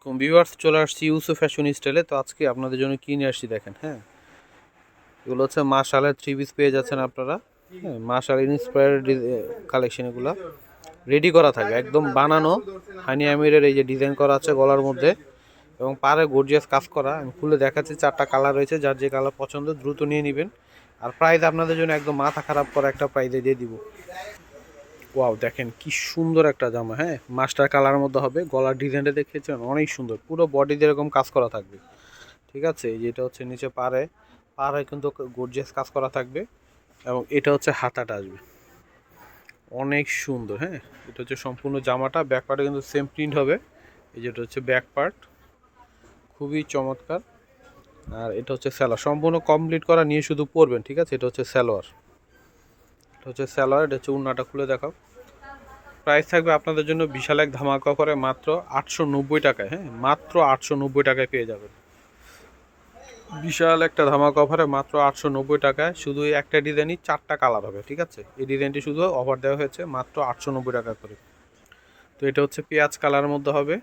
আসসালামাইকুম ভিউয়ার্স, চলে আসছি ইউসুফ ফ্যাশন স্টাইলে। তো আজকে আপনাদের জন্য কি নিয়ে আসছি দেখেন। হ্যাঁ, এগুলো হচ্ছে মা শালের থ্রি পিস পেয়ে যাচ্ছেন আপনারা। হ্যাঁ, মা শাল ইন্সপায়ার্ড কালেকশন, এগুলো রেডি করা থাকে, একদম বানানো। হানি আমিরের এই যে ডিজাইন করা আছে গলার মধ্যে এবং পাড়ে গর্জিয়াস কাজ করা। আমি খুলে দেখাচ্ছি, 4টা কালার রয়েছে, যার যে কালার পছন্দ দ্রুত নিয়ে নেবেন। আর প্রাইস আপনাদের জন্য একদম মাথা খারাপ করা একটা প্রাইজে দিয়ে দিব। ওয়াও, দেখেন কি সুন্দর একটা জামা। হ্যাঁ, মাস্টার কালারের মধ্যে হবে, গলার ডিজাইনটা দেখেছেন অনেক সুন্দর, পুরো বডিতে এরকম কাজ করা থাকবে। ঠিক আছে, যেটা হচ্ছে নিচে পাড়ে কিন্তু গর্জিয়াস কাজ করা থাকবে এবং এটা হচ্ছে হাতাটা আসবে অনেক সুন্দর। হ্যাঁ, এটা হচ্ছে সম্পূর্ণ জামাটা, ব্যাক পার্টে কিন্তু সেম প্রিন্ট হবে। এই যেটা হচ্ছে ব্যাক পার্ট, খুবই চমৎকার। আর এটা হচ্ছে স্যালোয়ার, সম্পূর্ণ কমপ্লিট করা নিয়ে শুধু পরবেন। ঠিক আছে, এটা হচ্ছে স্যালোয়ার, এটা হচ্ছে স্যালোয়ার, এটা হচ্ছে উন্নাটা খুলে দেখাও। প্রাইস থাকবে আপনাদের জন্য বিশাল এক ধামাকা করে মাত্র 890 টাকায়। হ্যাঁ, মাত্র 890 টাকায় পেয়ে যাবেন। বিশাল একটা ধামাকা অফারে মাত্র 890 টাকায়। শুধু এই একটা ডিজাইনই 4টা কালার হবে। ঠিক আছে, এই ডিজাইনটি শুধু অফার দেওয়া হয়েছে মাত্র 890 টাকা করে। তো এটা হচ্ছে পেঁয়াজ কালারের মধ্যে হবে।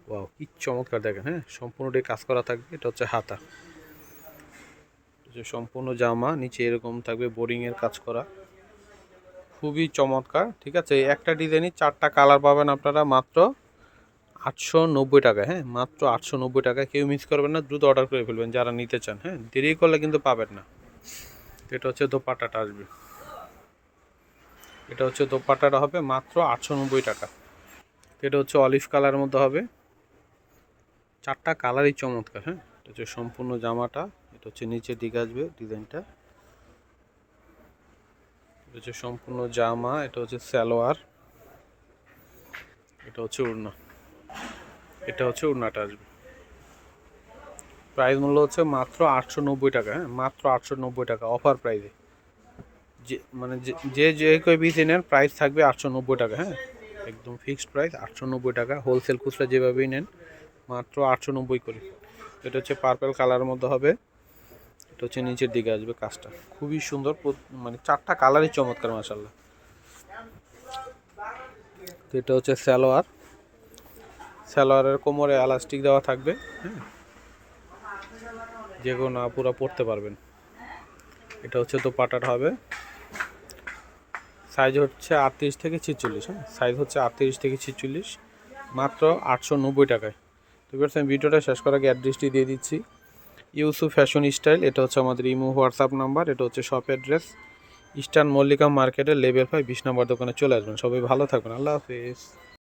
ওয়াও, কি চমৎকার দেখেন। হ্যাঁ, সম্পূর্ণটাই কাজ করা থাকবে। এটা হচ্ছে হাতা, যে সম্পূর্ণ জামা নিচে এরকম থাকবে বোরিংয়ের কাজ করা, খুবই চমৎকার। ঠিক আছে, এই একটা ডিজাইনই 4টা কালার পাবেন আপনারা মাত্র 890 টাকা। হ্যাঁ, মাত্র 890 টাকা। কেউ মিস করবেন না, দ্রুত অর্ডার করে ফেলবেন যারা নিতে চান। হ্যাঁ, দেরি করলে কিন্তু পাবেন না। এটা হচ্ছে দোপাট্টাটা আসবে, এটা হচ্ছে দোপাট্টাটা হবে মাত্র 890 টাকা। এটা হচ্ছে অলিভ কালারের মধ্যে হবে, 4টা কালারই চমৎকার। হ্যাঁ, এটা হচ্ছে সম্পূর্ণ জামাটা, এটা হচ্ছে নিচের দিকে আসবে ডিজাইনটা। এটা হচ্ছে সম্পূর্ণ জামা, এটা হচ্ছে সালোয়ার, এটা হচ্ছে ওড়না, এটা হচ্ছে ওড়নাটা আসবে। প্রাইস মূল্য হচ্ছে মাত্র 890 টাকা। হ্যাঁ, মাত্র 890 টাকা অফার প্রাইসে। যে মানে যে কই পিস নেন প্রাইস থাকবে 890 টাকা। হ্যাঁ, একদম ফিক্সড প্রাইস 890 টাকা। হোলসেল খুচরা যেভাবেই নেন মাত্র 890 করে। এটা হচ্ছে পার্পল কালারের মধ্যে হবে, এটা হচ্ছে নিচের দিকে আসবে কাজটা, খুবই সুন্দর। মানে 4টা কালারই চমৎকার মাশাআল্লাহ। তো এটা হচ্ছে সালোয়ার, সালোয়ারের কোমরে এলাস্টিক দেওয়া থাকবে। হ্যাঁ, যে কোনো পুরো পরতে পারবেন। এটা হচ্ছে দোপাট্টাটা হবে, সাইজ হচ্ছে 38 থেকে 46। হ্যাঁ, সাইজ হচ্ছে 38 থেকে 46, মাত্র 890 টাকায়। তো এবার আমি ভিডিওটা শেষ করার আগে অ্যাড্রেসটি দিয়ে দিচ্ছি। ইউসুফ ফ্যাশন স্টাইল, এটা হচ্ছে আমাদের ইমো হোয়াটসঅ্যাপ নাম্বার, এটা হচ্ছে শপ অ্যাড্রেস ইস্টার্ন মল্লিকা মার্কেটের লেভেল 5 20 নম্বর দোকানে চলে আসবেন। সবাই ভালো থাকবেন, আল্লাহ হাফেজ।